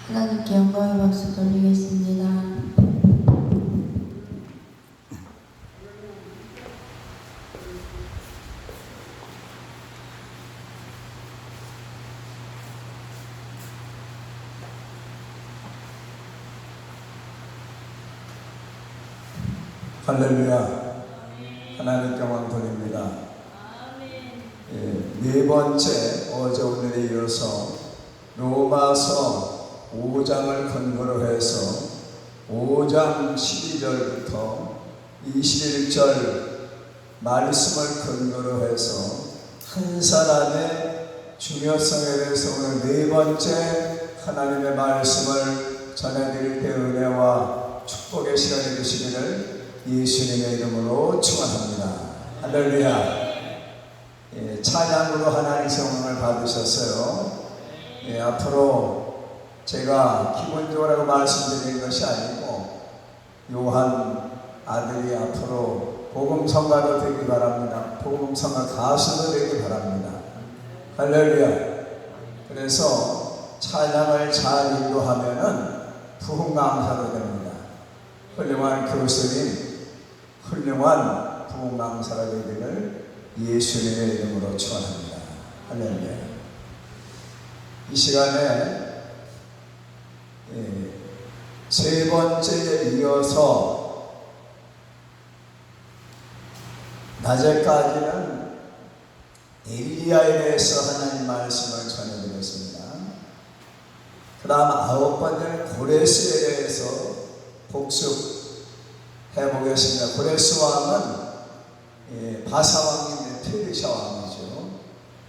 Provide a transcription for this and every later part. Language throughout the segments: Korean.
하나님께 영광의 박수 돌리겠습니다. 할렐루야. 하나님께 영광 돌립니다. 네 번째, 어제 오늘에 이어서 로마서 5장을 근거로 해서 5장 12절부터 21절 말씀을 근거로 해서 한 사람의 중요성에 대해서 오늘 네 번째 하나님의 말씀을 전해드릴 때 은혜와 축복의 시간이 되시기를 예수님의 이름으로 축원합니다. 할렐루야. 찬양으로 하나님의 성령을 받으셨어요. 앞으로 제가 기본적으로 말씀드리는 것이 아니고 요한 아들이 앞으로 복음성가도 되기 바랍니다. 복음성가 가수도 되기 바랍니다. 할렐루야. 그래서 찬양을 잘 인도하면은 부흥강사로 됩니다. 훌륭한 교수님, 훌륭한 부흥강사가 되기를 예수님의 이름으로 축원합니다. 할렐루야. 이 시간에 세 번째에 이어서 낮에까지는 엘리야에 대해서 하나님 말씀을 전해드렸습니다. 그 다음 아홉 번째는 고레스에 대해서 복습해 보겠습니다. 고레스 왕은 바사왕인데 페르시아 왕이죠.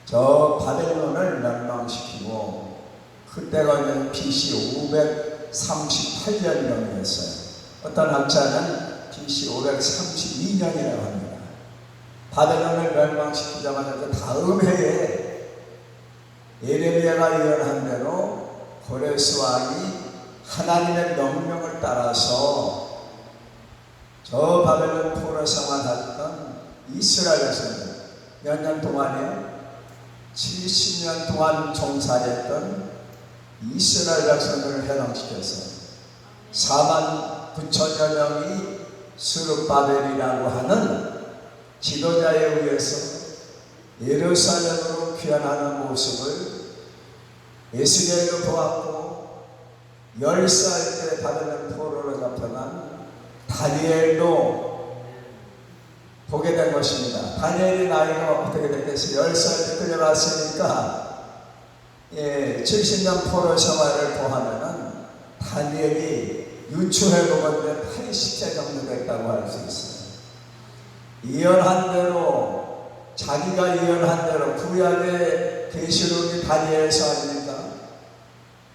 저 바벨론을 멸망시키고 그때가 BC 538년경이었어요. 어떤 학자는 BC 532년이라고 합니다. 바벨론을 멸망시키자마자 그 다음 해에 예레미야가 예언한 대로 고레스 왕이 하나님의 명령을 따라서 저 바벨론 포로 생활했던 이스라엘 백성들 몇 년 동안에 70년 동안 종살이했던 이스라엘 백성들을 해방시켰어요. 49,000여 명이 스룹바벨이라고 하는 지도자에 의해서 예루살렘으로 귀환하는 모습을 에스겔도 보았고 10살 때 바벨론 포로로 잡혀간 다니엘도 보게 된 것입니다. 다니엘의 나이가 어떻게 됐겠어요? 10살 때 끌려갔으니까 70년 포로 생활을 더하면은 다니엘이 유추해 보건데 80세 정도 됐다고 할 수 있어요. 예언한 대로 자기가 예언한 대로 구약의 계시록이 다니엘서 아닙니까?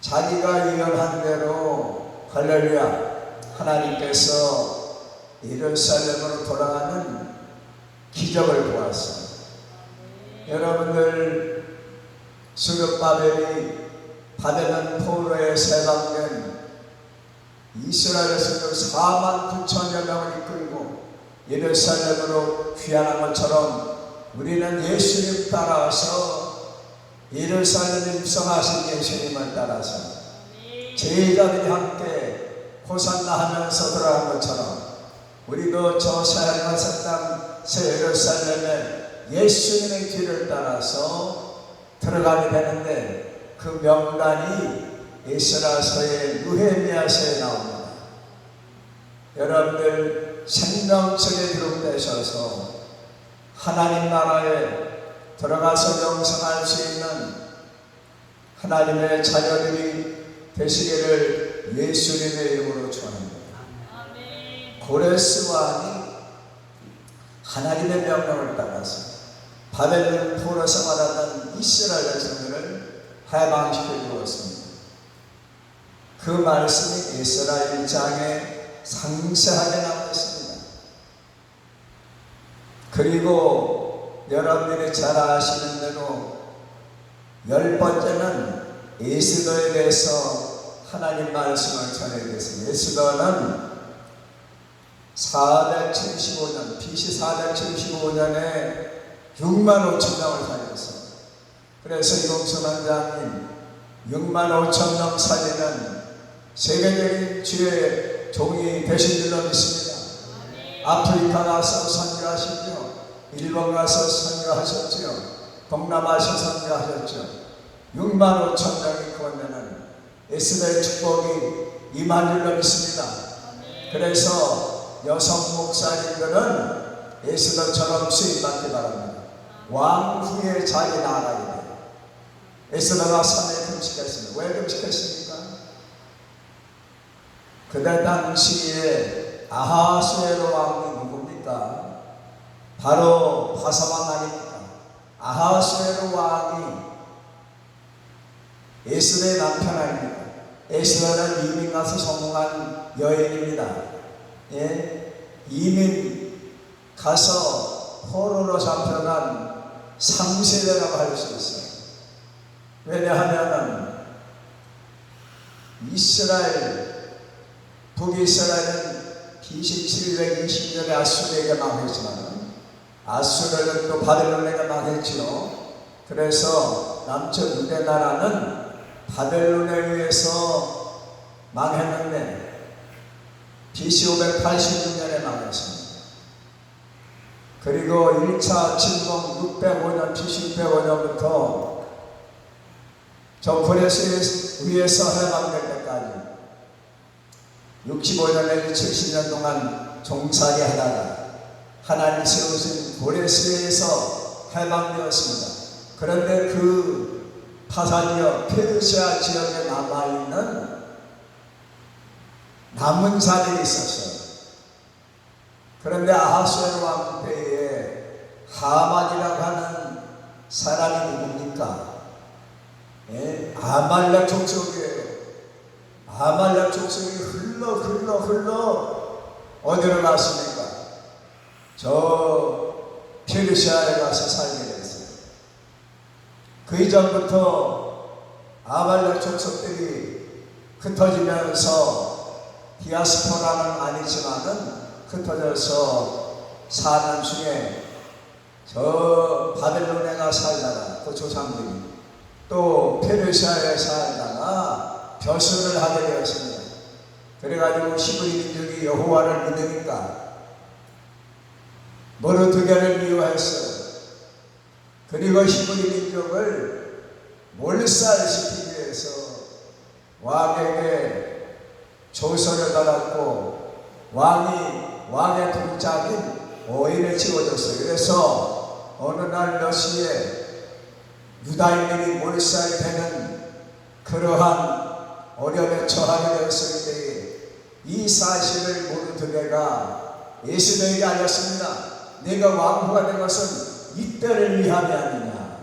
자기가 예언한 대로 할렐루야 하나님께서 예루살렘으로 돌아가는 기적을 보았어요. 여러분들 스룹바벨이 바벨론 포로에 세방된 이스라엘에서도 49,000여 명을 이끌고 예루살렘으로 귀환한 것처럼 우리는 예수님 따라서 예루살렘에 입성하신 예수님을 따라서 제자들이 함께 호산나 하면서 들어간 것처럼 우리도 저 새하늘의 땅 새 예루살렘에 예수님의 길을 따라서 들어가게 되는데 그 명단이 에스라서의 느헤미야서에 나옵니다. 여러분들 생명책에 기록되셔서 하나님 나라에 들어가서 영생할 수 있는 하나님의 자녀들이 되시기를 예수님의 이름으로 축원합니다. 고레스 왕이 하나님의 명령을 따라서 바벨론 포로 생활하던 이스라엘 백성들을 해방시켜 주었습니다. 그 말씀이 에스라 1장에 상세하게 나와 있습니다. 그리고 여러분들이 잘 아시는 대로 10번째는 에스더에 대해서 하나님 말씀을 전해드렸습니다. 에스더는 475년, BC 475년에 65,000명을 살렸어요. 그래서 이동순 원장님 6만 5천 명 살리는 세계적인 주의 종이 되신 줄로 믿습니다. 아프리카 가서 선교하시죠. 일본 가서 선교하셨죠. 동남아시아 선교하셨죠. 6만 5천 명이 구원되는 에스더의 축복이 임한 줄로 믿습니다. 그래서 여성 목사님들은 에스더처럼 수임받기 바랍니다. 왕 후에 자기 나라에 돼요. 에스더가 3일 금식했습니다. 왜 금식했습니까? 그때 당시에 아하수에로 왕이 누굽니까? 바로 바사왕 아닙니까? 아하수에로 왕이 에스더의 남편 아닙니까? 에스더는 이민 가서 성공한 여인입니다. 예? 이민 가서 포로로 잡혀간 3세대라고 할 수 있어요. 왜냐하면 북이스라엘은 BC 720년에 아수르에게 망했지만 아수르는 또 바벨론에게 망했지요. 그래서 남쪽 유대 나라는 바벨론에 의해서 망했는데 BC 586년에 망했습니다. 그리고 1차 침공 605년, BC 605년부터 저 고레스 위에서 해방될 때까지 65년 내지 70년 동안 종살이 하다가 하나님 세우신 고레스에서 해방되었습니다. 그런데 그 파사지역, 페르시아 지역에 남아있는 남은 자들이 있었어요. 그런데 아하수에로 왕 때에 하만이라고 하는 사람이 누굽니까? 예? 아말렉 족속이에요. 아말렉 족속이 흘러 어디로 갔습니까? 저 페르시아에 가서 살게 됐어요. 그 이전부터 아말렉 족속들이 흩어지면서 디아스포라는 아니지만은 흩어져서 사는 중에 저 바벨론에 가 살다가 그 조상들이 또 페르시아에 살다가 벼슬을 하게 되었습니다. 그래가지고 히브리 민족이 여호와를 믿으니까 모르드게를 미워했어요. 그리고 히브리 민족을 몰살시키기 위해서 왕에게 조서를 받았고 왕의 동작인 오인을 지워줬어요. 그래서 어느 날 몇 시에 유다인들이 몰살이 되는 그러한 어려움에 처하게 되었을 때에 이 사실을 모르드게가 에스더에게 알렸습니다. 내가 왕후가 된 것은 이때를 위함이 아니냐.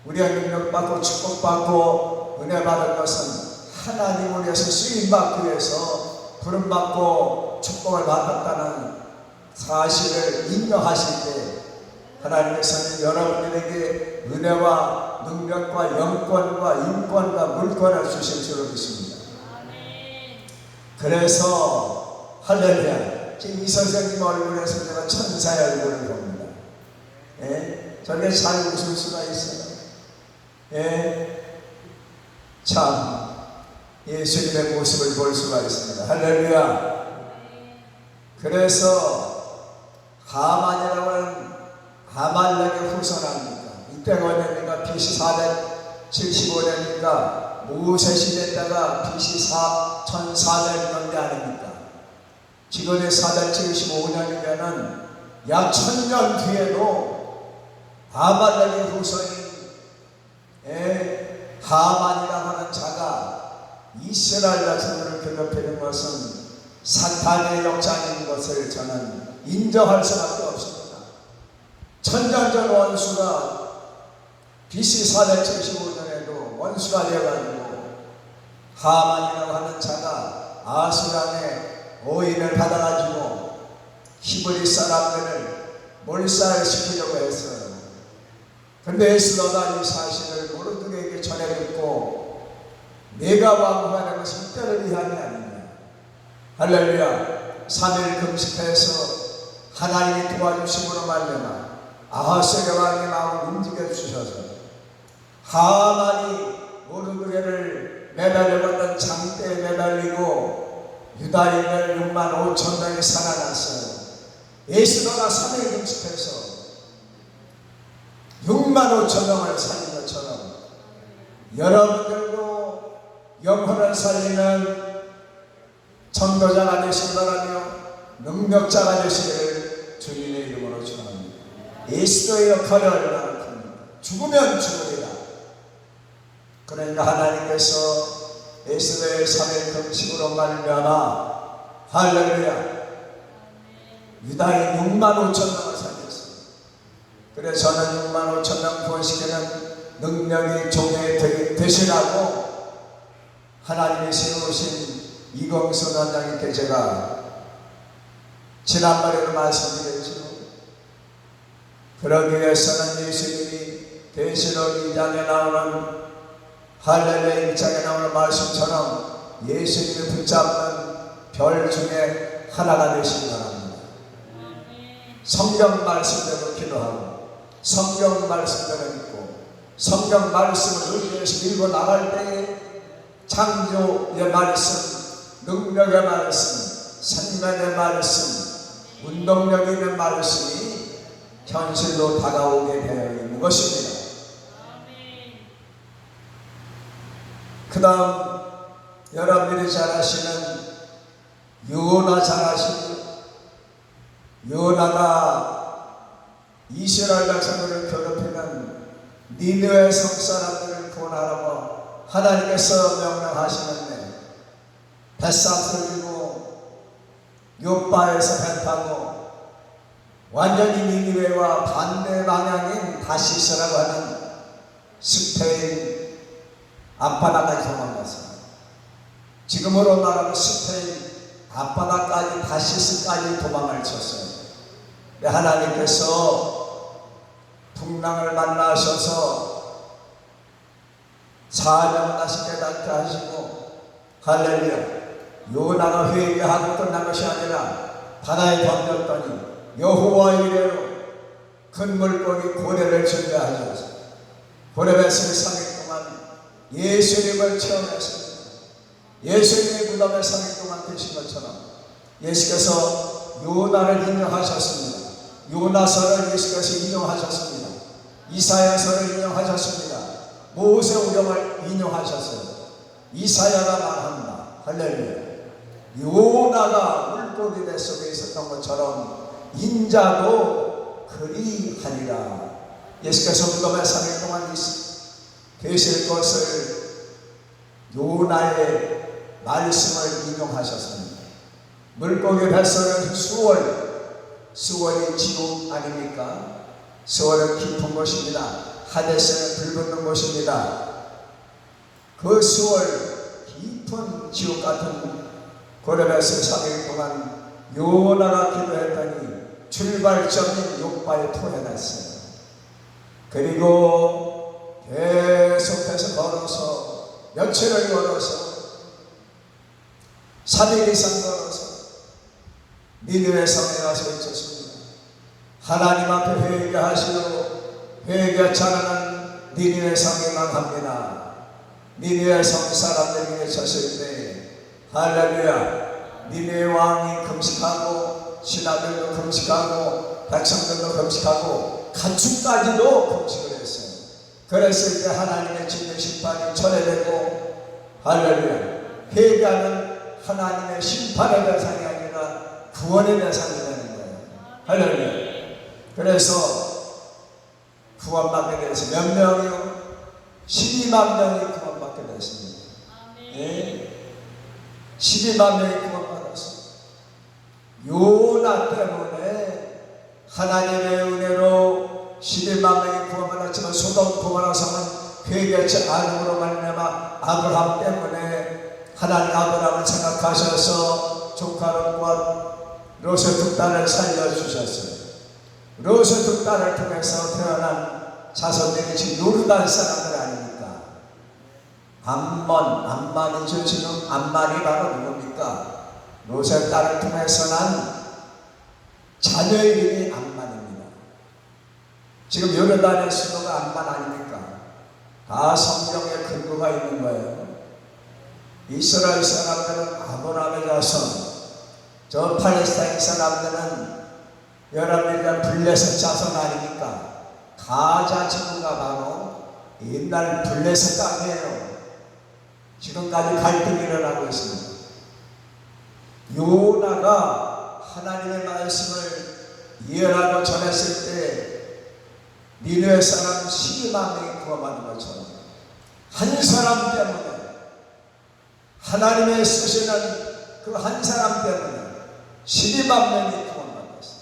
우리가 능력받고 축복받고 은혜받은 것은 하나님을 위해서 쓰임받기 위해서 부름받고 축복을 받았다는 사실을 인정하실 때 하나님께서는 여러분들에게 은혜와 능력과 영권과 인권과 물권을 주실 줄로 믿습니다. 그래서 할렐루야. 지금 이 선생님 얼굴에서 제가 천사의 얼굴을 봅니다. 예? 저게 잘 웃을 수가 있어요. 예? 참 예수님의 모습을 볼 수가 있습니다. 할렐루야. 그래서 하만이라고 하는 아말렉의 후손합니다. 이때가 언제입니까? BC 475년이니까 모세 시대다가 BC 1400년대 아닙니까? 지금의 475년이면은 약 1000년 뒤에도 아말렉의 후손인 하만이라고 하는 자가 이스라엘 자손을 괴롭히는 것은 사탄의 역사인 것을 저는 인정할 수밖에 없습니다. 천년전 원수가 BC 475년에도 원수가 되어가지고 하만이라고 하는 자가 아수랑의 오인을 받아가지고 히브리 사람들을 몰살시키려고 했어요. 그런데 에스더가 이 사실을 모르드게에게 전해듣고 내가 왕후가 되는 것은 이때를 위함이 아니냐. 할렐루야. 3일 금식해서 하나님이 도와주심으로 말미암아 아하스의 왕의 마음을 움직여 주셔서 하만이 모르드게를 유다인들 6만 5천 명이 살아났어요. 에스더가 3일 금식해서 6만 5천 명을 살린 것처럼 여러분들도 영혼을 살리는 전도자가 되시기 바라며 능력자가 되시기를 주님의 이름으로 축원합니다. 에스더의 역할이 얼마나 큽니까? 죽으면 죽으리라. 그러니까 하나님께서 에스더의 3일 금식으로 말미암아 할렐루야 유다인 6만 5천 명을 살렸어요. 그래서 저는 6만 5천 명 구원시키는 능력이 종에 되시라고 하나님이 세우신 이광선 원장님께 제가 지난번에도 말씀드렸죠. 그러기 위해서는 예수님이 계시록 2장에 나오는 할렐루야 1장에 나오는 말씀처럼 예수님을 붙잡는 별 중에 하나가 되시기 바랍니다. 성경 말씀대로 기도하고 성경 말씀대로 믿고 성경 말씀을 의지해서 밀고 나갈 때에 창조의 말씀, 능력의 말씀, 생명의 말씀, 운동력 있는 말씀이 현실로 다가오게 되어 있는 것입니다. 그 다음 여러분들이 잘 아시는 요나 잘 아시죠? 요나가 이스라엘 백성들을 괴롭히는 니느웨 성 사람들을 구원하라고 하나님께서 명령하시는데 뱃살 들고 요바에서 배 타고 완전히 니느웨와 반대 방향인 다시스라고 하는 스페인 앞바다까지 도망갔어요. 지금으로 말하면 스페인 앞바다까지 다시스까지 도망을 쳤어요. 하나님께서 풍랑을 만나셔서 사명을 다시 깨닫게 하시고 할렐루야 요나가 회개하고 끝난 것이 아니라 바다에 던졌더니 여호와 이래로 큰 물고기 고래를 준비하셔서 고래뱃을 3일 동안 예수님을 체험했습니다. 예수님의 무덤에 3일 동안 계신 것처럼 예수께서 요나를 인용하셨습니다. 요나서를 예수께서 인용하셨습니다. 이사야서를 인용하셨습니다. 모세오경을 인용하셨어요. 이사야가 말한다. 할렐루야. 요나가 물고기 배 속에 있었던 것처럼 인자도 그리하리라. 예수께서 무덤에 3일 동안 계실 것을 요나의 말씀을 인용하셨습니다. 물고기 뱃속은 수월이 지옥 아닙니까? 수월은 깊은 곳입니다. 하데스는 불붙는 곳입니다. 그 수월 깊은 지옥 같은 고레뱃을 3일 동안 요나가 기도했더니 출발점인 욕바에 토해냈어요. 그리고 계속해서 걸어서 며칠을 걸어서 3일 이상 걸어서 니느웨 성에 가서 있었습니다. 하나님 앞에 회개하시고 회개치 않은 니느웨 성이 망합니다. 니느웨 성 사람들이 외쳤을 때 할렐루야 니느웨 왕이 금식하고 신하들도 금식하고 백성들도 금식하고 가축까지도 금식을 했어요. 그랬을 때 하나님의 진노 심판이 철회되고 할렐루야 회개하는 하나님의 심판의 대상이 아니라 구원의 대상이 되는 거예요. 할렐루야. 그래서 구원받게 돼서 몇 명이요? 12만 명이 구원받게 됐습니다. 네? 12만 명이 구원받았어요. 요나 때문에 하나님의 은혜로 12만 명이 구원받았지만 소돔 고모라 성은 회개치 않음으로 말미암아 아브라함 때문에 하나님 아브라함을 생각하셔서 조카 롯과 롯의 두 딸을 살려주셨어요. 롯의 두 딸을 통해서 태어난 자손들이 지금 요르단 사람들 아닙니까? 암만이죠. 지금 암만이 바로 누굽니까? 롯의 딸을 통해서 난 자녀의 이름이 암만입니다. 지금 요르단의 수도가 암만 아닙니까? 다 성경에 근거가 있는 거예요. 이스라엘 사람들은 아브라함의 자손 저 팔레스타인 사람들은 여러분이가 블레셋 자손 아닙니까? 가자 지구가 바로 옛날 블레셋 땅이에요. 지금까지 갈등이 일어나고 있습니다. 요나가 하나님의 말씀을 예언하고 전했을 때 니느웨 사람 12만 명이 구원받은 것처럼 한 사람 때문에, 하나님의 쓰시는 그 한 사람 때문에 12만 명이 구원받았어요.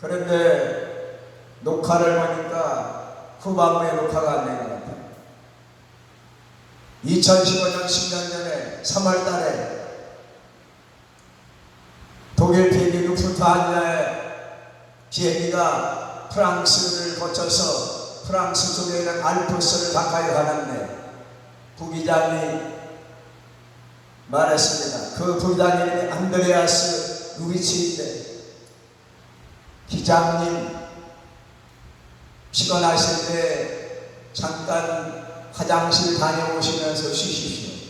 그런데 녹화를 보니까 후반부에 녹화가 안 된 것 같아요. 2015년 10년 전에 3월 달에 독일 비행기 루프트한자의 비행기가 프랑스를 거쳐서 프랑스 쪽에 있는 알프스를 가까이 가는데 부기장이 말했습니다. 그 부기장님이 안드레아스 루비치인데, 기장님 피곤하실 때 잠깐 화장실 다녀오시면서 쉬십시오.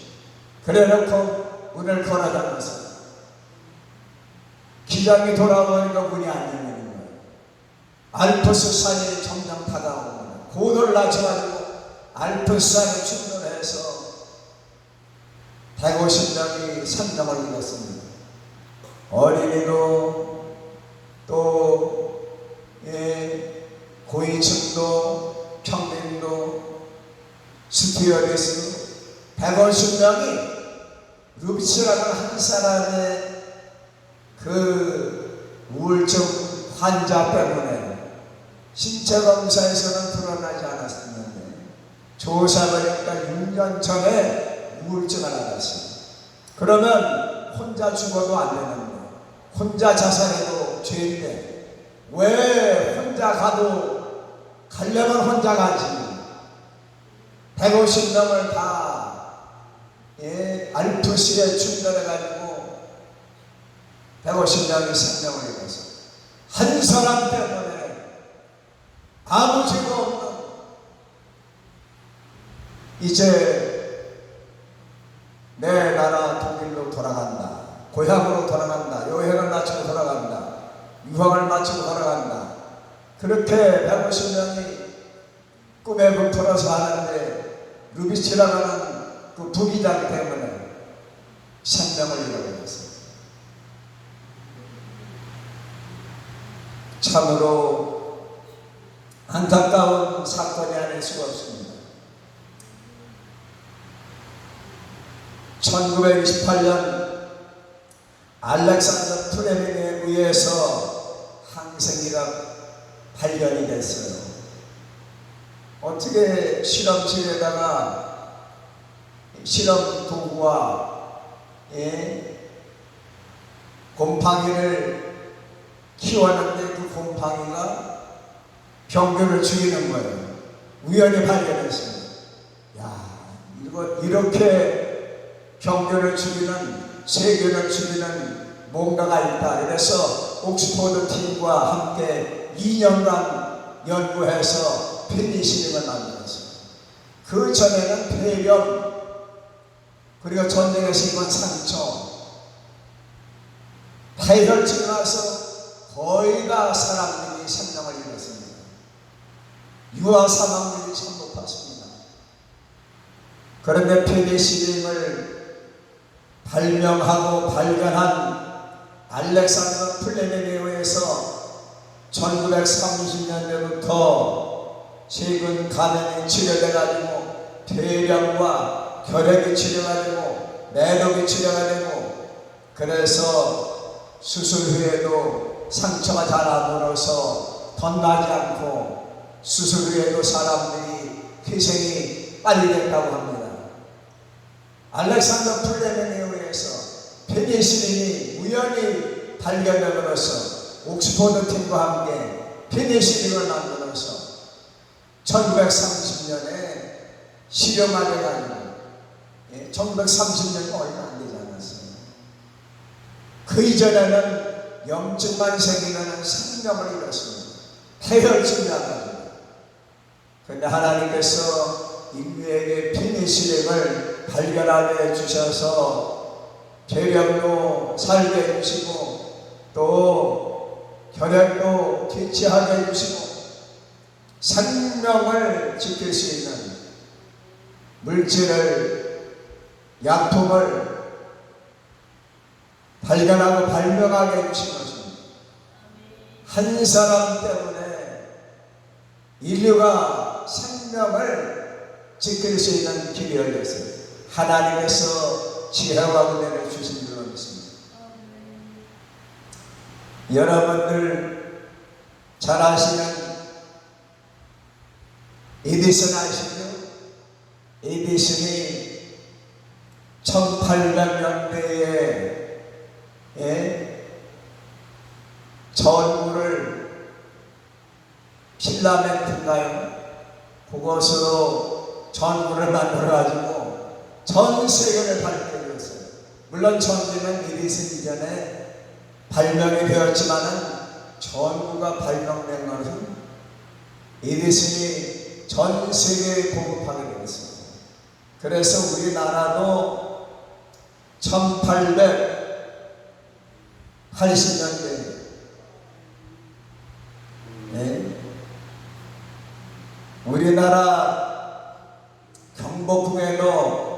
그래 놓고 문을 걸어다녔어요. 기장이 돌아오니까 문이 안 열리는 거예요. 알프스 산이 점점 다가오고 고도를 낮춰가지고 알프스 산에 충돌해서 150명이 생명을 잃었습니다. 어린이도 또 고위층도 평민도 스튜어디스 150명이 루비치라는 한 사람의 그 우울증 환자 때문에 신체 검사에서는 드러나지 않았었는데 조사해보니까 6년 전에 우울증을 앓았어요. 그러면 혼자 죽어도 안 되는데, 혼자 자살해도 죄인데 왜 혼자 가려면 혼자 가지. 150명을 다 알프스에 충돌해가지고 150명이 생명을 잃었어요. 한 사람 때문에 아무 죄가 없는, 이제 내 나라 독일로 돌아간다, 고향으로 돌아간다, 여행을 마치고 돌아간다, 유학을 마치고 돌아간다, 그렇게 150명이 꿈에 부풀어서 하는데 루비치라고 하는 그 부기장 때문에 생명을 잃어버렸어요. 참으로 안타까운 사건이 아닐 수가 없습니다. 1928년 알렉산더 플레밍에 의해서 항생기가 발견이 됐어요. 어떻게 실험실에다가 실험 도구와 곰팡이를 키웠는데 그 곰팡이가 병균을 죽이는 거예요. 우연히 발견했어요. 야, 이렇게 병균을 죽이는, 세균을 죽이는 뭔가가 있다. 그래서 옥스포드 팀과 함께 2년간 연구해서 페니실린을 만들었어요. 그 전에는 폐렴, 그리고 전쟁에서 입은 상처, 폐혈증이 나서 거의 다 사람들이 생명을 잃었습니다. 유아 사망률이 참 높았습니다. 그런데 페니실린을 발명하고 발견한 알렉산더 플레밍에 의해서 1930년대부터 세균 감염이 치료돼가지고 폐렴과 혈액이 치료가 되고 내독이 치료가 되고, 그래서 수술 후에도 상처가 잘 안 물어서 덧나지 않고 수술 후에도 사람들이 희생이 빨리 됐다고 합니다. 알렉산더 플레밍에 의해서 페니실린이 우연히 발견됨으로써 옥스포드 팀과 함께 페니실린을 만들어서 1930년에 실험하려가지고 1930년이 얼마 안 되지 않았어요. 그 이전에는 염증만 생기면 생명을 잃었습니다. 폐혈증이 나가지고. 그런데 하나님께서 인류에게 페니실린을 발견하게 해주셔서 계력도 살게 해주시고 또 혈액도 개치하게 해주시고 생명을 지킬 수 있는 물질을 약품을 발견하고 발명하게 해주신 것입니다. 한 사람 때문에 인류가 생명을 지킬 수 있는 길이 열렸어요. 하나님께서 지혜와 은혜를 주신 줄로 믿습니다. 여러분들 잘 아시는 에디슨 아시죠? 에디슨이 1800년대에 전구를 필라멘트인가요? 그것으로 전구를 만들어가지고 전 세계를 밝게 되었어요. 물론 전기는 에디슨 이전에 발명이 되었지만은 전구가 발명된 것은 에디슨이 전 세계에 공급하게 되었습니다. 그래서 우리나라도 1880년대 우리나라 경복궁에도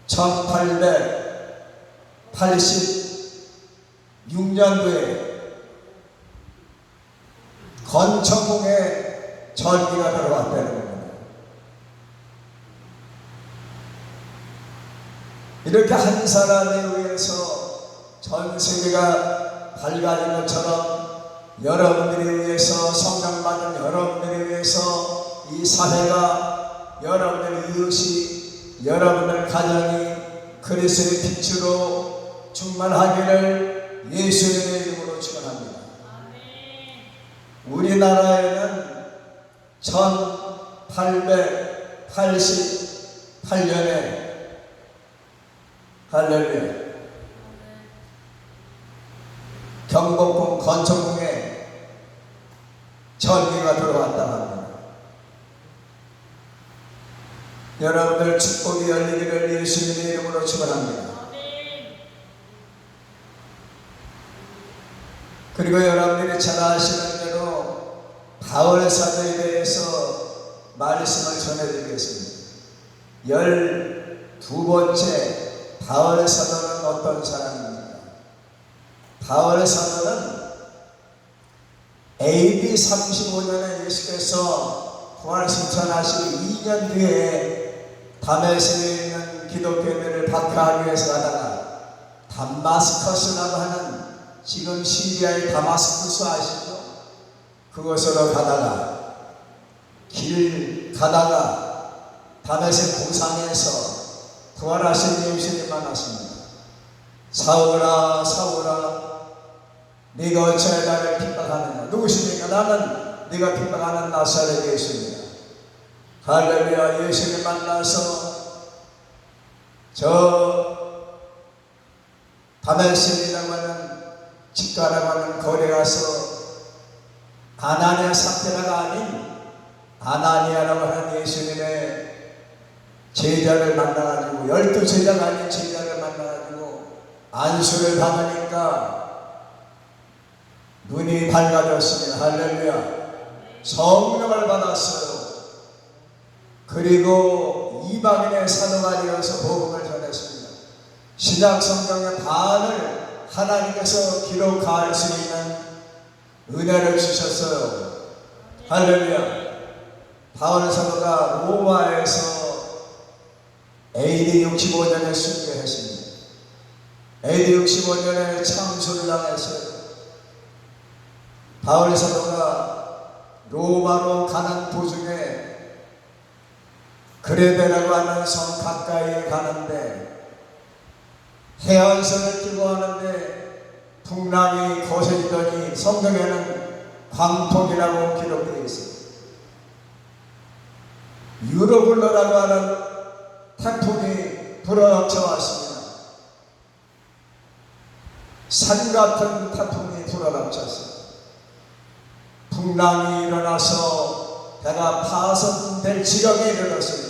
1886년도에 건천궁에 전기가 들어왔다는 겁니다. 이렇게 한 사람에 의해서 전 세계가 밝아진 것처럼 여러분들에 의해서 성장받은 여러분들에 의해서 이 사회가 여러분들 이웃이 여러분들 가정이 그리스도의 빛으로 충만하기를 예수님의 이름으로 축원합니다. 우리나라에는 1888년에 할렐루야 경복궁 건천궁에 전기가 들어왔다 합니다. 여러분들 축복이 열리기를 예수님의 이름으로 축원합니다. 그리고 여러분들이 잘 아시는 대로 바울 사도에 대해서 말씀을 전해드리겠습니다. 12번째 바울 사도는 어떤 사람입니까? 바울 사도는 AD 35년에 예수께서 부활 승천하시기 2년 뒤에 다메섹에 있는 기독교인들을 박해하기 위해서 가다가 담마스커스라고 하는 지금 시리아의 다마스쿠스 아시죠? 그곳으로 가다가 길 가다가 다메섹 고상에서 부활하신 예수님 만났습니다. 사울아 사울아 네가 어찌하여 나를 핍박하느냐. 누구십니까? 나는 네가 핍박하는 나사렛 예수입니다. 할렐루야. 예수님 만나서 저 다메섹이라고 하는 집가라고 하는 거리에 가서 아나니아 삽테라가 아닌 아나니아라고 하는 예수님의 제자를 만나가지고 12제자가 아닌 제자를 만나가지고 안수를 받으니까 눈이 밝아졌습니다. 할렐루야. 성령을 받았어요. 그리고 이방인의 사도가 되어서 복음을 전했습니다. 신약 성경의 반을 하나님께서 기록할 수 있는 은혜를 주셨어요. 할렐루야. 바울 사도가 로마에서 AD 65년에 순교했습니다. AD 65년에 참수를 당했어요. 바울 사도가 로마로 가는 도중에 그레데라고 하는 성 가까이에 가는데 해안선을 끼고 하는데 풍랑이 거세지더니 성경에는 광풍이라고 기록되어 있습니다. 유로블러라고 하는 태풍이 불어닥쳐 왔습니다. 산 같은 태풍이 불어닥쳤습니다. 풍랑이 일어나서 배가 파손될 지경에 이르렀을 때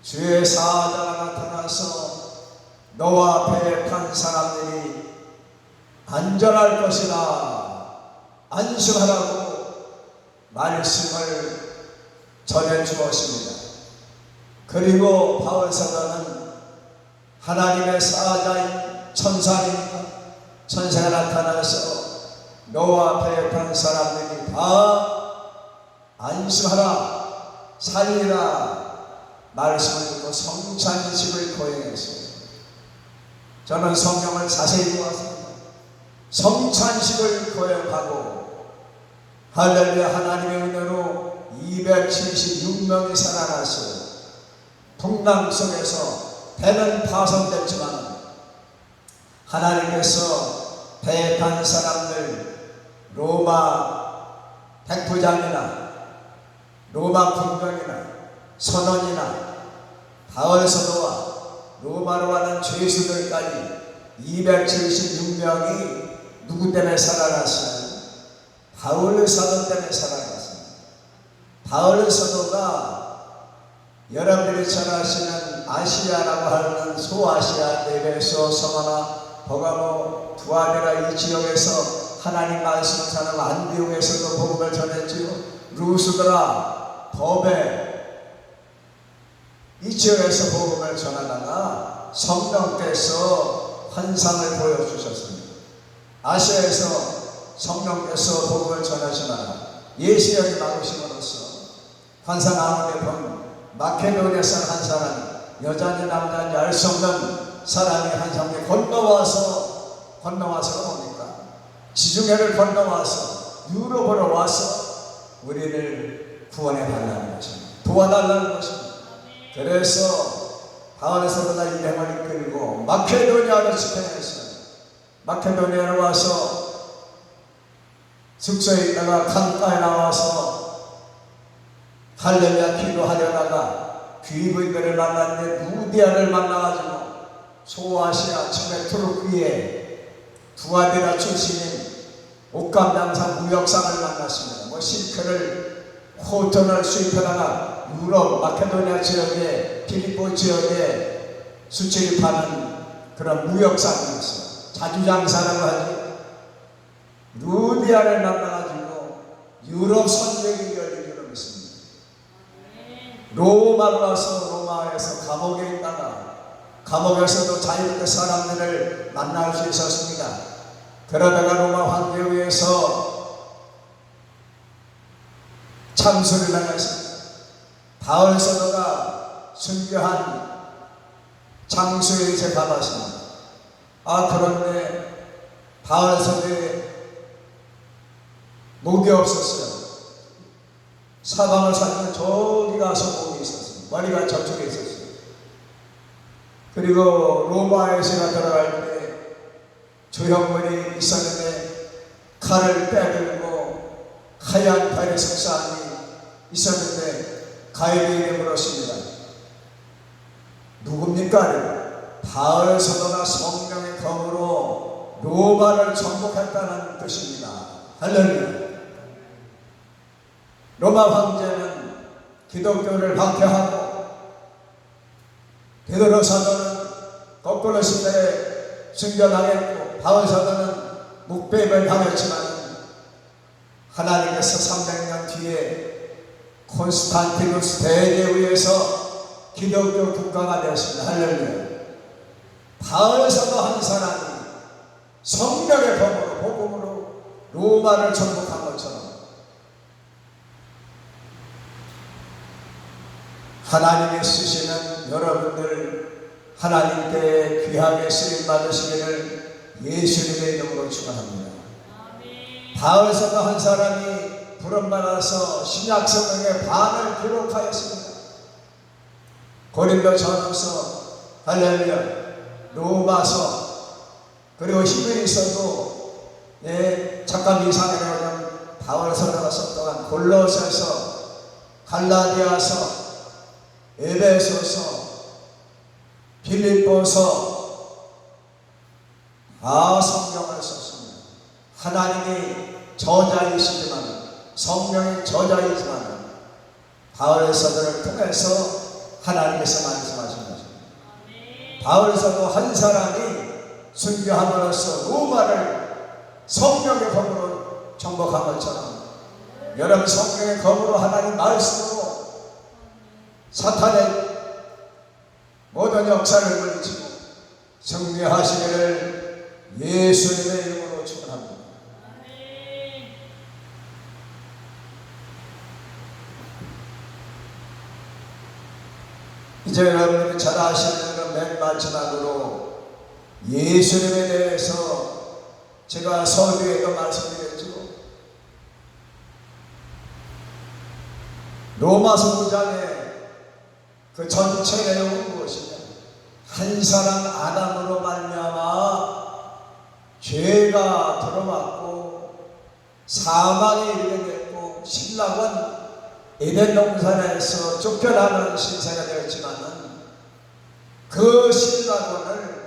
주의 사자가 나타나서 너와 배역한 사람들이 안전할 것이라 안심하라고 말씀을 전해 주었습니다. 그리고 바울 사도는 하나님의 사자인 천사니까 천사가 나타나서 너와 배역한 사람들이 다 안심하라 살리라 말씀을 듣고 성찬식을 거행했습니다. 저는 성경을 자세히 보았습니다. 성찬식을 거행하고 할렐루야 하나님의 은혜로 276명이 살아났어요. 풍랑 속에서 배는 파손됐지만 하나님께서 배역한 사람들 로마 백부장이나 로마 군병이나 선원이나 바울 사도와 로마로 가는 죄수들까지 276명이 누구 때문에 살아났어요? 바울 사도 때문에 살아났습니다. 바울 사도가 여러분들이 잘 아시는 아시아라고 하는 소아시아 에베소 성화나 버가모 두아데라 이 지역에서 하나님 말씀을 전하고 안디옥에서도 복음을 전했지요. 루스드라 더베 이 지역에서 복음을 전하다가 성령께서 환상을 보여주셨습니다. 아시아에서 성령께서 복음을 전하시다가 예수님이 나오심으로써 환상 가운데 본 마케도니아 사람 한 사람이 여자인지 남자인지 알 수 없는 사람이 한 사람이 건너와서가 뭡니까? 지중해를 건너와서 유럽으로 와서 우리를 구원해 달라는 것입니다. 도와달라는 것입니다. 그래서 바울 사도가 이 행을 이끌고 마케도니아로 집행했어요. 마케도니아로 와서 숙소에 있다가 강가에 나와서 할렐루야 기도하려다가 귀부인들을 만났는데 누디아를 만나가지고 소아시아 처음에 투르키에 두아데라 출신인 옷감 장상 무역상을 만났습니다. 뭐 실크를 코튼을 수입하다가 유럽 마케도니아 지역에 필리포 지역에 수출입하는 그런 무역상이었어요. 자주장사라고 하죠. 루디아를 만나가지고 유럽 선교행이 열린 줄로 믿습니다. 로마로 와서 로마에서 감옥에 있다가 감옥에서도 자유롭게 사람들을 만날 수 있었습니다. 그러다가 로마 황제에 의해서 참수를 당했습니다. 바울 사도가 순교한 장소에 이제 가봤습니다. 그런데 바울 사도의 목이 없었어요. 사방을 살면 저기 가서 목이 있었어요. 머리가 저쪽에 있었어요. 그리고 로마에 제가 들어갈 때 조형물이 있었는데 칼을 빼들고 하얀 발의 석상이 있었는데 가이드에게 물었습니다. 누굽니까? 바울 사도가 성령의 검으로 로마를 정복했다는 뜻입니다. 할렐루야. 로마 황제는 기독교를 박해하고 베드로 사도는 거꾸로 시대에 순교당했고 바울 사도는 묵배임을 당했지만 하나님께서 300년 뒤에 콘스탄티누스 대제에 의해서 기독교 국가가 되었습니다. 할렐루야. 바울 사도 한 사람이 성령의 검으로 복음으로 로마를 정복한 것처럼 하나님이 쓰시는 여러분들 하나님께 귀하게 쓰임받으시기를 예수님의 이름으로 축원합니다. 바울 사도 한 사람이 부름받아서 신약 성경의 반을 기록하였습니다. 고린도 전후서, 할렐루야, 로마서, 그리고 히브리서도 잠깐 이상하게 바울 사도가 썼던 골로새서, 갈라디아서, 에베소서, 빌립보서 다 성경을 썼습니다. 하나님이 저자이시지만 성령의 저자이지만 바울의 사도를 통해서 하나님께서 말씀하신 것입니다. 바울 사도 한 사람이 순교함으로써 로마를 성령의 검으로 정복한 것처럼 여러분 성령의 검으로 하나님 말씀으로 사탄의 모든 역사를 물리치고 승리하시기를 예수님의 이름으로 축원합니다. 이제 여러분이 잘 아시는 맨 마지막으로 예수님에 대해서 제가 서두에도 말씀드렸죠. 로마서 9장에 그 전체 내용은 무엇이냐? 한 사람 아담으로 말미암아 죄가 들어왔고 사망에 이르게 됐고 신랑은 에덴 동산에서 쫓겨나는 신세가 되었지만은 그 신랑을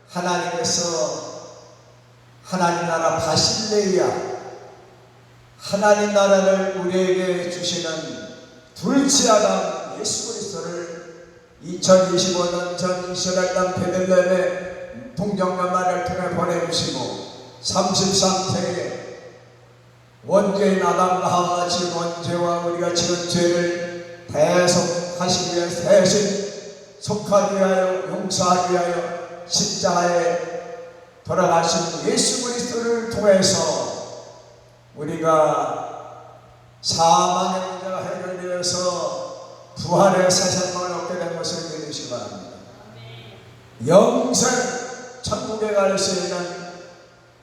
하나님께서 하나님 나라 바실레이아 하나님 나라를 우리에게 주시는 둘째 아담 예수 그리스도를 2025년 전 이스라엘 땅 베들레헴의 동정연말을 통해 보내주시고 33세에 원죄인 아담과 하와가 지은 원죄와 우리가 지은 죄를 대속하시기 위해 대신 속하기 위하여 용서하기 위하여 십자가에 돌아가신 예수 그리스도를 통해서 우리가 사망의 문제가 해결되어서 부활의 새 생명을 얻게 된 것을 믿으시기 바랍니다. 영생 천국에 갈 수 있는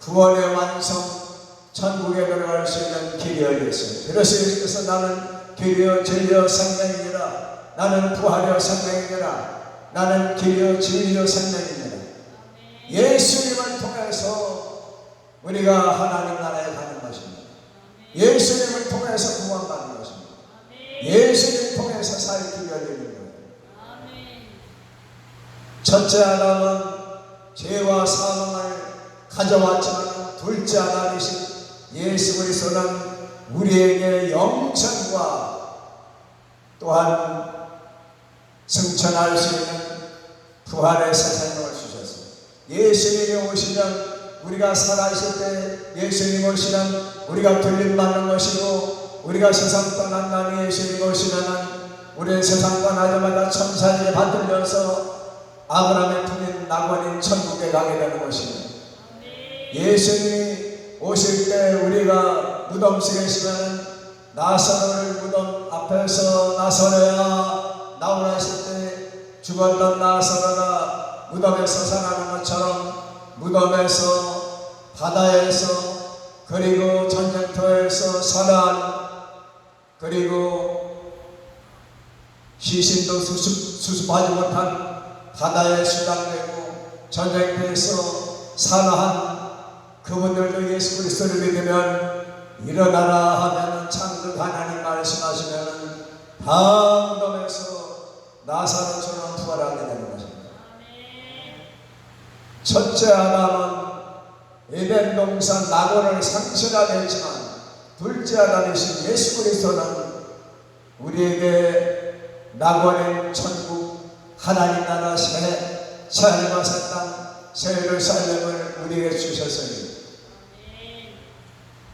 구원의 완성 천국에 들어갈 수 있는 길이 열렸어요. 그래서 예수께서 나는 길이요 진리요 생명이니라 나는 부활이요 생명이니라 나는 길이요 진리요 생명이니라. 예수님을 통해서 우리가 하나님 나라에 가는 것입니다. 예수님을 통해서 구원받는 것입니다. 예수님을 통해서 살 길이 열리는 거예요. 첫째 아담은 죄와 사망을 가져왔지만 둘째 아담이신 예수 그리스도는 우리에게 영생과 또한 승천할 수 있는 부활의 새 생명을 주셨어요. 예수님이 오시면 우리가 살아있을 때 예수님 오시면 우리가 들림받는 것이고 우리가 세상 떠난 날에 예수님 오시면 우리는 세상 떠나자마자 천사에게 받들려서 아브라함의 품인 낙원인 천국에 가게 되는 것입니다. 예수님이 오실 때 우리가 무덤 속에 있으면 나사로를 무덤 앞에서 나사로야 나오라 했을 때 죽었던 나사로가 무덤에서 살아나는 것처럼 무덤에서 바다에서 그리고 전쟁터에서 살아난 그리고 시신도 수습하지 못한 바다에 수장되고 전쟁터에서 살아난 그분들도 예수 그리스도를 믿으면 일어나라 하면 창조 하나님 말씀하시면 다 무덤에서 나사로처럼 부활하게 되는 것입니다. 첫째 아담은 에덴 동산 낙원을 상실하게 했지만 둘째 아담이신 예수 그리스도는 우리에게 낙원의 천국 하나님 나라 새 하늘과 새 땅 새 예루살렘을 우리에게 주셨으니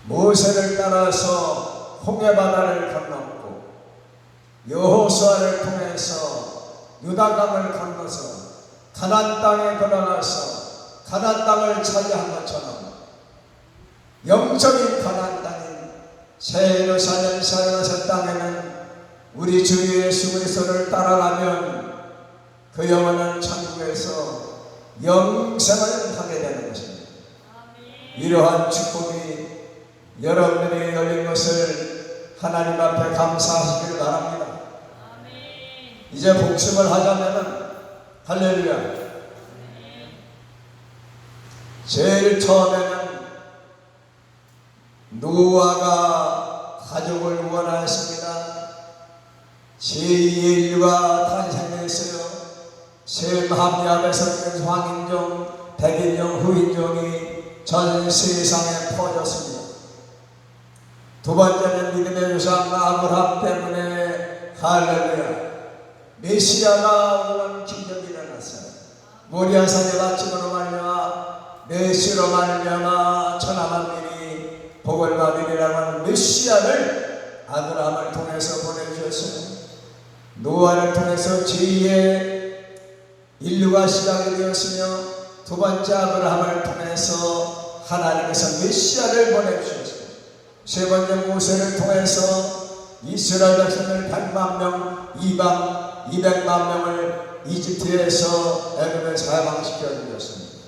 모세를 따라서 홍해 바다를 건넜고 여호수아를 통해서 유다강을 건너서 가나안 땅에 들어가서 가나안 땅을 차지한 것처럼 영적인 가나안 땅인 새 예루살렘 새 땅에는 우리 주 예수 그리스도를 따라가면 그 영원한 천국에서 영생을 하게 되는 것입니다. 이러한 축복이 여러분들이 열린 것을 하나님 앞에 감사하시길 바랍니다. 이제 복습을 하자면은 할렐루야. 제일 처음에는 노아가 가족을 구원하였습니다. 제2의 인류가 탄생했어요. 셈, 함, 야벳을 황인종, 백인종, 후인종이 전 세상에 퍼졌습니다. 두 번째는 믿음의 조상 아브라함 때문에 할렐루야 메시아가 오는 기적이 일어났어요. 모리아산의 바침으로 말미암아 메시로 말미암아 천하만민이 복을 받으리라고 하는 메시아를 아브라함을 통해서 보내주셨어요. 노아를 통해서 제2의 인류가 시작이 되었으며 두 번째 아브라함을 통해서 하나님께서 메시아를 보내주셨어요. 세 번째 모세를 통해서 이스라엘 백성을 100만 명, 이방 200만 명을 이집트에서 애굽에서 해방시켜 주셨습니다.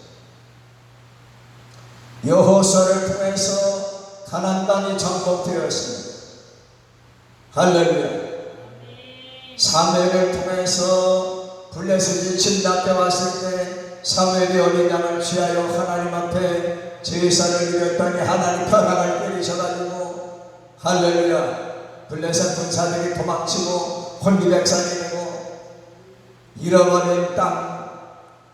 여호수아를 통해서 가나안 땅이 정복되었습니다. 할렐루야. 사무엘을 통해서 블레셋이 진압해 왔을 때 사무엘이 어린 양을 취하여 하나님 앞에 제사를 드렸더니 하나님 벼락을 때리셔가지고 할렐루야 블레셋 군사들이 도망치고 혼비백산이 되고 잃어버린 땅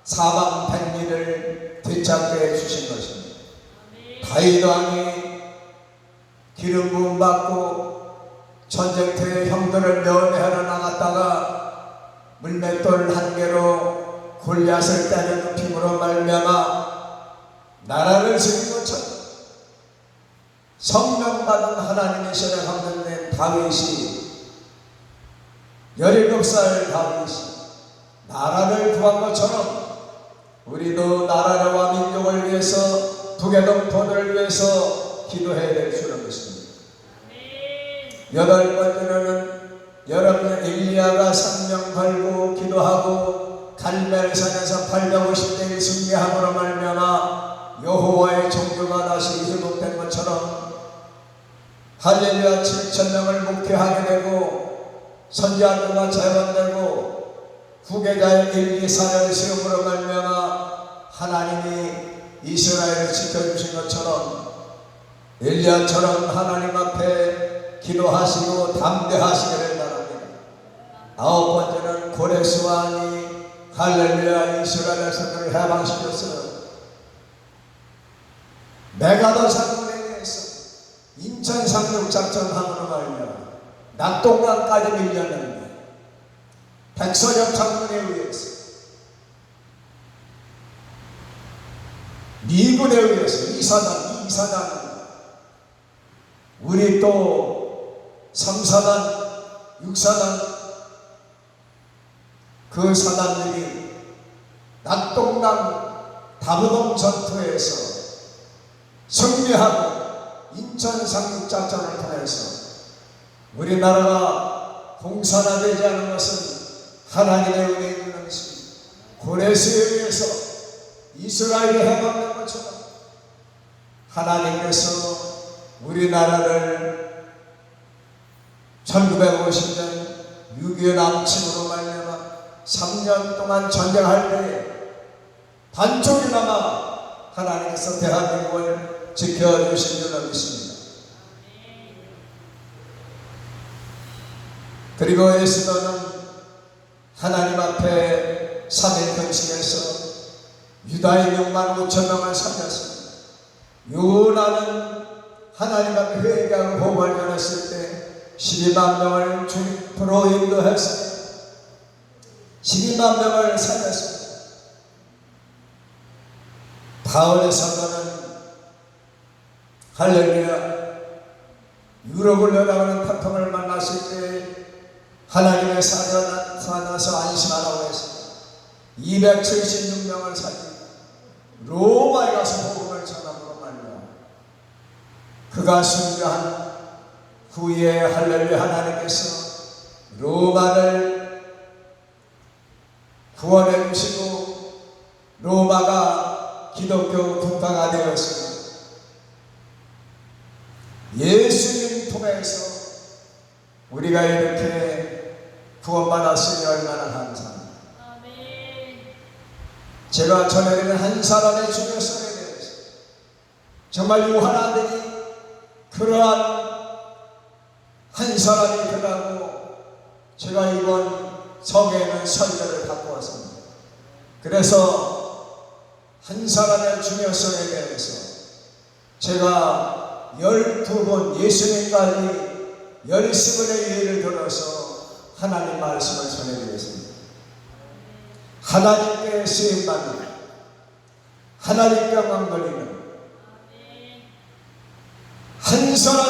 사방 백리를 되찾게 해주신 것입니다. 다윗 왕이 기름 부음 받고 전쟁터에 형들을 면회하러 나갔다가 물맷돌 한 개로 골리앗을 때려 눕힘으로 말미암아 나라를 세운 것처럼 성령받은 하나님의 신에 감동된 다윗이 17살 다윗이 나라를 구한 것처럼 우리도 나라와 민족을 위해서 북에동포들을 위해서 기도해야 될 줄은 것입니다. 여덟 번째로는 여러분 엘리야가 생명 걸고 기도하고 갈멜산에서 850대를 승리함으로 말미암아 여호와의 종교가 다시 회복된 것처럼 할렐루야 7,000명을 목회하게 되고 선지학교가 재건되고 후계자의 엘리사를 세움으로 말미암아 하나님이 이스라엘을 지켜주신 것처럼 엘리야처럼 하나님 앞에 기도하시고 담대하시기를 바랍니다. 아홉 번째는 고레스 왕이 할렐루야 이스라엘 백성들을 해방시켰어요. 메가더 장군에 의해서 인천 상륙작전함으로 말미암아 낙동강까지 밀렸는데 백선엽 장군에 의해서 미군에 의해서 이사단 우리 또 3사단 6사단 그 사단들이 낙동강 다부동 전투에서 승리하고 인천 상륙작전을 통해서 우리나라가 공산화되지 않은 것은 하나님의 은혜인 것입니다. 고레스에 의해서 이스라엘이 해방된 것처럼 하나님께서 우리나라를 1950년 6.25 남침으로 말미암아 3년 동안 전쟁할 때에 반쪽이나마 하나님께서 대한민국을 지켜주신 줄로 믿습니다. 그리고 예수님은 하나님 앞에 3일 금식에서 유다인 65,000명을 살렸습니다. 요나는 하나님 앞에 회개하고 복음을 전했을 때 12만 명을 주님으로 인도했습니다. 12만 명을 살렸습니다. 바울의 사도는 할렐루야 유럽을 내려가는 태풍을 만났을 때 하나님의 사자가 나타나서 안심하라고 했습니다. 276명을 살리고 로마에 가서 복음을 전함으로 말미암아 그가 순교한 후에 할렐루야 하나님께서 로마를 구원해 주시고 로마가 기독교 국가가 되었습니다. 예수님 통해서 우리가 이렇게 구원받았으니 얼마나 감사합니다. 제가 전해드린 한 사람의 중요성에 대해서 정말 요한아들이 그러한 한 사람이 되라고 제가 이번 성에는 설교를 갖고 왔습니다. 그래서 한 사람의 중요성에 대해서 제가 12번 예수님까지 10번의 예를 들어서 하나님 말씀을 전해드리겠습니다. 하나님께 쓰임받는 하나님께 왕거리는 한 사람이